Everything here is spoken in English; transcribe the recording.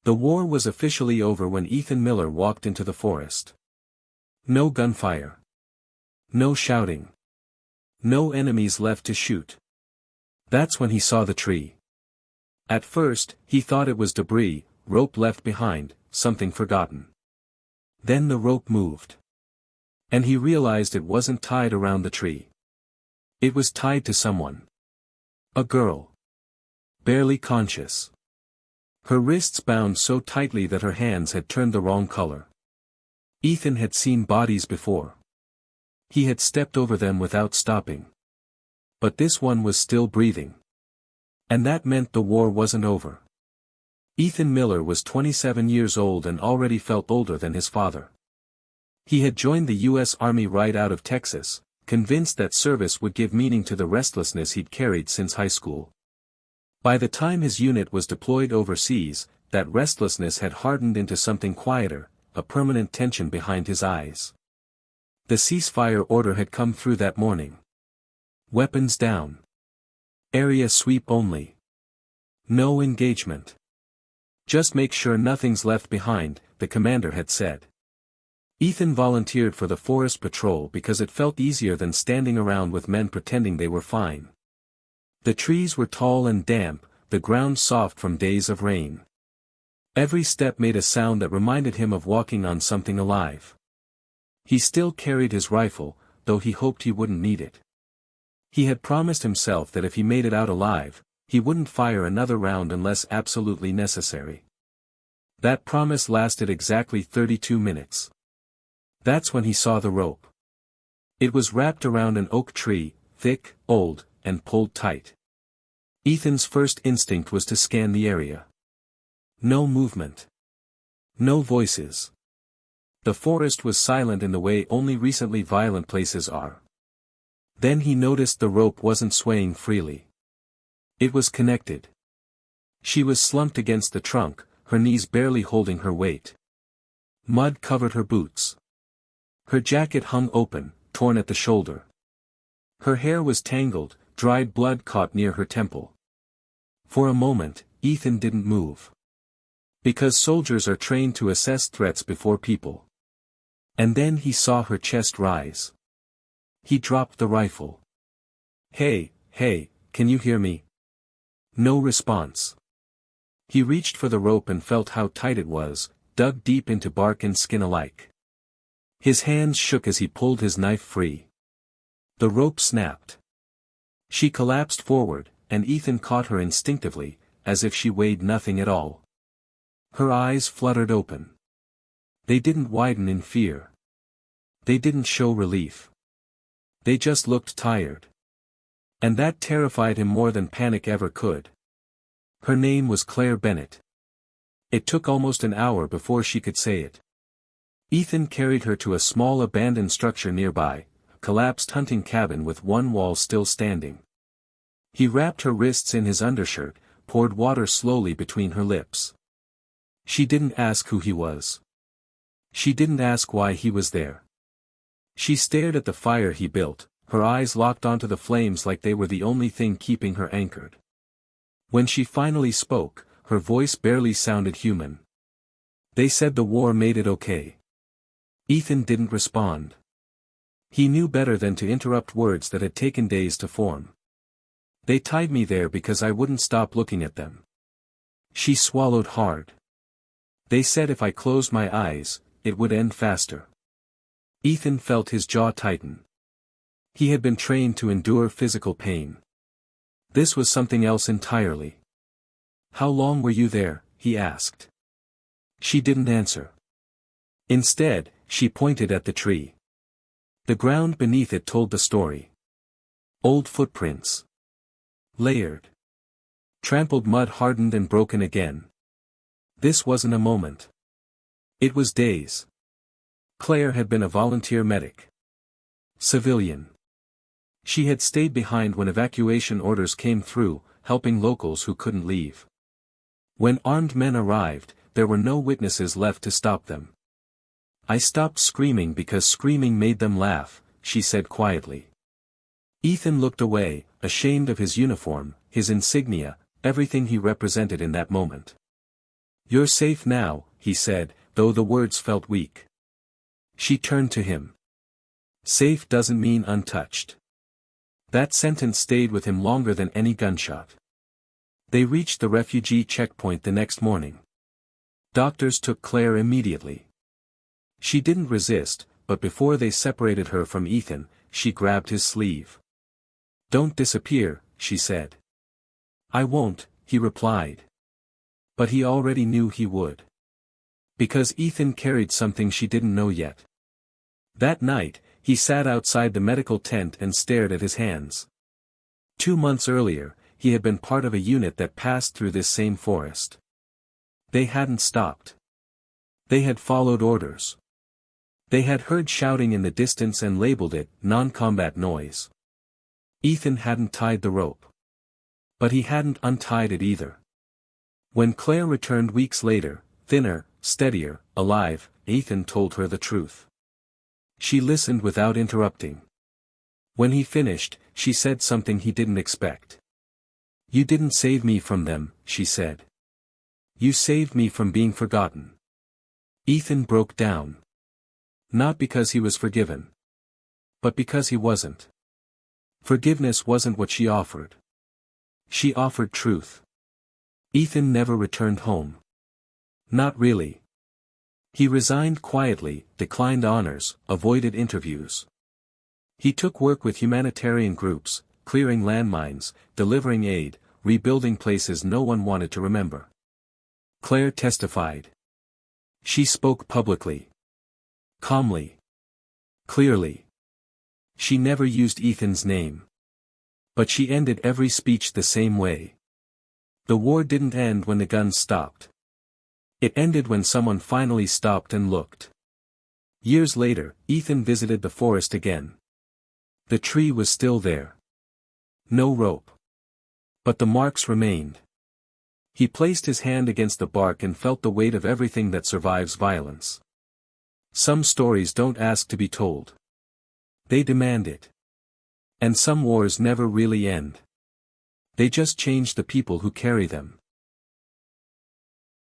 The war was officially over when Ethan Miller walked into the forest. No gunfire. No shouting. No enemies left to shoot. That's when he saw the tree. At first, he thought it was debris, rope left behind, something forgotten. Then the rope moved. And he realized it wasn't tied around the tree. It was tied to someone. A girl. Barely conscious. Her wrists bound so tightly that her hands had turned the wrong color. Ethan had seen bodies before. He had stepped over them without stopping. But this one was still breathing. And that meant the war wasn't over. Ethan Miller was 27 years old and already felt older than his father. He had joined the U.S. Army right out of Texas, convinced that service would give meaning to the restlessness he'd carried since high school. By the time his unit was deployed overseas, that restlessness had hardened into something quieter, a permanent tension behind his eyes. The ceasefire order had come through that morning. Weapons down. Area sweep only. No engagement. Just make sure nothing's left behind, the commander had said. Ethan volunteered for the forest patrol because it felt easier than standing around with men pretending they were fine. The trees were tall and damp, the ground soft from days of rain. Every step made a sound that reminded him of walking on something alive. He still carried his rifle, though he hoped he wouldn't need it. He had promised himself that if he made it out alive, he wouldn't fire another round unless absolutely necessary. That promise lasted exactly 32 minutes. That's when he saw the rope. It was wrapped around an oak tree, thick, old, and pulled tight. Ethan's first instinct was to scan the area. No movement. No voices. The forest was silent in the way only recently violent places are. Then he noticed the rope wasn't swaying freely. It was connected. She was slumped against the trunk, her knees barely holding her weight. Mud covered her boots. Her jacket hung open, torn at the shoulder. Her hair was tangled, dried blood caught near her temple. For a moment, Ethan didn't move. Because soldiers are trained to assess threats before people. And then he saw her chest rise. He dropped the rifle. Hey, can you hear me? No response. He reached for the rope and felt how tight it was, dug deep into bark and skin alike. His hands shook as he pulled his knife free. The rope snapped. She collapsed forward, and Ethan caught her instinctively, as if she weighed nothing at all. Her eyes fluttered open. They didn't widen in fear. They didn't show relief. They just looked tired. And that terrified him more than panic ever could. Her name was Claire Bennett. It took almost an hour before she could say it. Ethan carried her to a small abandoned structure nearby, a collapsed hunting cabin with one wall still standing. He wrapped her wrists in his undershirt, poured water slowly between her lips. She didn't ask who he was. She didn't ask why he was there. She stared at the fire he built, her eyes locked onto the flames like they were the only thing keeping her anchored. When she finally spoke, her voice barely sounded human. They said the war made it okay. Ethan didn't respond. He knew better than to interrupt words that had taken days to form. They tied me there because I wouldn't stop looking at them. She swallowed hard. They said if I closed my eyes, it would end faster. Ethan felt his jaw tighten. He had been trained to endure physical pain. This was something else entirely. How long were you there? He asked. She didn't answer. Instead, she pointed at the tree. The ground beneath it told the story. Old footprints. Layered. Trampled mud hardened and broken again. This wasn't a moment. It was days. Claire had been a volunteer medic. Civilian. She had stayed behind when evacuation orders came through, helping locals who couldn't leave. When armed men arrived, there were no witnesses left to stop them. I stopped screaming because screaming made them laugh, she said quietly. Ethan looked away, ashamed of his uniform, his insignia, everything he represented in that moment. "You're safe now," he said, though the words felt weak. She turned to him. "Safe doesn't mean untouched." That sentence stayed with him longer than any gunshot. They reached the refugee checkpoint the next morning. Doctors took Claire immediately. She didn't resist, but before they separated her from Ethan, she grabbed his sleeve. "Don't disappear," she said. "I won't," he replied. But he already knew he would. Because Ethan carried something she didn't know yet. That night, he sat outside the medical tent and stared at his hands. 2 months earlier, he had been part of a unit that passed through this same forest. They hadn't stopped. They had followed orders. They had heard shouting in the distance and labeled it non-combat noise. Ethan hadn't tied the rope. But he hadn't untied it either. When Claire returned weeks later, thinner, steadier, alive, Ethan told her the truth. She listened without interrupting. When he finished, she said something he didn't expect. "You didn't save me from them," she said. "You saved me from being forgotten." Ethan broke down. Not because he was forgiven. But because he wasn't. Forgiveness wasn't what she offered. She offered truth. Ethan never returned home. Not really. He resigned quietly, declined honors, avoided interviews. He took work with humanitarian groups, clearing landmines, delivering aid, rebuilding places no one wanted to remember. Claire testified. She spoke publicly. Calmly. Clearly. She never used Ethan's name. But she ended every speech the same way. The war didn't end when the guns stopped. It ended when someone finally stopped and looked. Years later, Ethan visited the forest again. The tree was still there. No rope. But the marks remained. He placed his hand against the bark and felt the weight of everything that survives violence. Some stories don't ask to be told. They demand it. And some wars never really end. They just change the people who carry them.